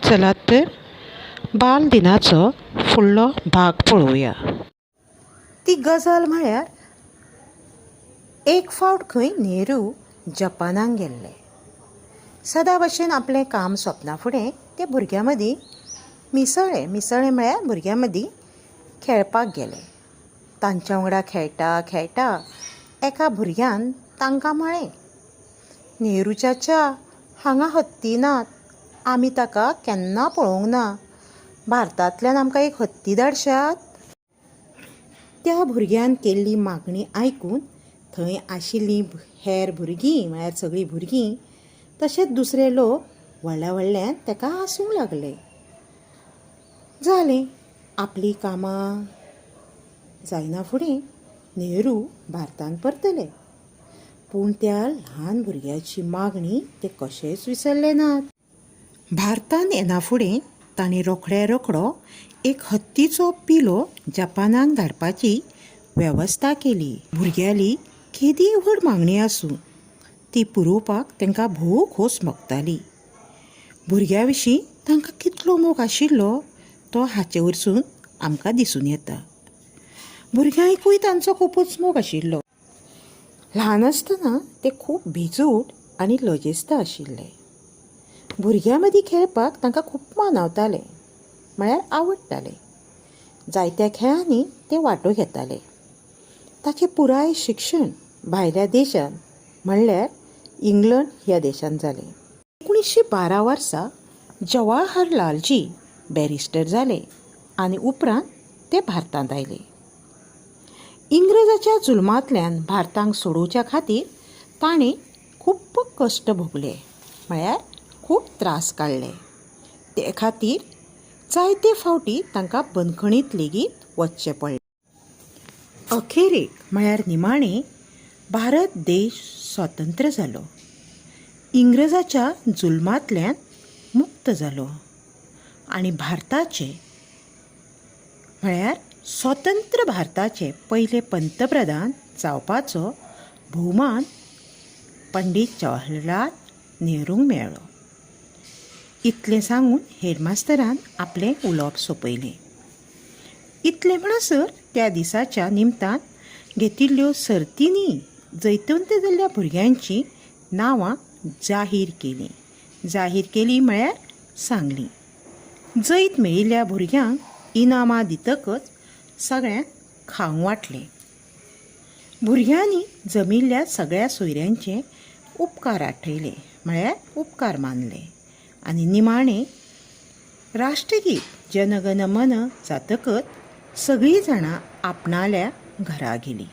चला तर बाल दिनाचो फुडलो भाग पळोवया. ती गजाल म्हळ्यार एक फावट खंय नेहरू जपानाक गेल्ले. सदा भशेन आपलें काम सोंपना फुडें ते भुरग्यां मदीं मिसळ्ळें म्हळ्यार भुरग्यां मदीं खेळपाक गेले. तांच्या वांगडा खेळटा खेळटा एका भुरग्यान तांकां म्हळें, नेहरूच्या च्या हांगा हत्ती नात. आमी ताका केन्ना पळोवंक ना. भारतांतल्यान आमकां एक हत्ती धाडशात. त्या भुरग्यान केल्ली मागणी आयकून थंय आशिल्लीं हेर भुरगीं म्हळ्यार सगळीं भुरगीं तशेंच दुसरे लोक व्हडल्यान ताका हांसूंक लागले. जालें, आपलीं कामां जायना फुडें नेहरू भारतांत परतले. पूण त्या ल्हान भुरग्याची मागणी ते कशेंच विसरले नात. भारतांत येना फुडें तांणी रोखडो एक हत्तीचो पिलो जपानाक धाडपाची वेवस्था केली. भुरग्याली केदी व्हड मागणी आसूं ती पुरोवपाक तांकां भोव खोस भोगताली. भुरग्या विशीं तांकां कितलो मोग आशिल्लो तो हाचे वरसून आमकां दिसून येता. भुरग्यांकूय तांचो खूबच मोग आशिल्लो. ल्हान आसतना ते खूब भिजूट आनी लजेस्त आशिल्ले. भुरग्यां मदीं खेळपाक तांकां खूब मानवताले म्हळ्यार आवडटाले. जायत्या खेळांनी ते वांटो घेताले. ताचें पुराय शिक्षण भायल्या देशांत म्हणल्यार इंग्लंड ह्या देशांत जालें. 1912 वर्सा जवाहरलालजी बॅरिस्टर जाले आनी उपरांत ते भारतांत आयले. इंग्रजाच्या जुल्मांतल्यान भारतांक सोडोवच्या खातीर ताणें खूब कश्ट भोगले म्हळ्यार खूब त्रास काडले. ते खातीर जायते फावटी तांकां बंदखणींत लेगीत वचचें पडलें. अखेरेक म्हळ्यार निमाणें भारत देश स्वतंत्र जालो. इंग्रजाच्या जुल्मांतल्यान मुक्त जालो आनी भारताचे म्हळ्यार स्वतंत्र भारताचे पयले पंतप्रधान जावपाचो भोवमान पंडीत जवाहरलाल नेहरूंक मेळ्ळो. इतलें सांगून हेडमास्तरान आपलें उलोवप सोंपयलें. इतलें म्हणसर त्या दिसाच्या निमतान घेतिल्ल्यो सर्तींनी जैतवंत जाल्ल्या भुरग्यांची नांवां जाहीर केलीं म्हळ्यार सांगलीं. जैत मेळिल्ल्या भुरग्यांक इनामां दितकच सगळ्यांक खावंक वांटलें. भुरग्यांनी जमिल्ल्या सगळ्या सोयऱ्यांचे उपकार आठयले म्हळ्यार उपकार मानले आनी निमाणें राष्ट्रगीत जन गण मन जातकच सगळीं जाणां आपणाल्या घरा गेलीं.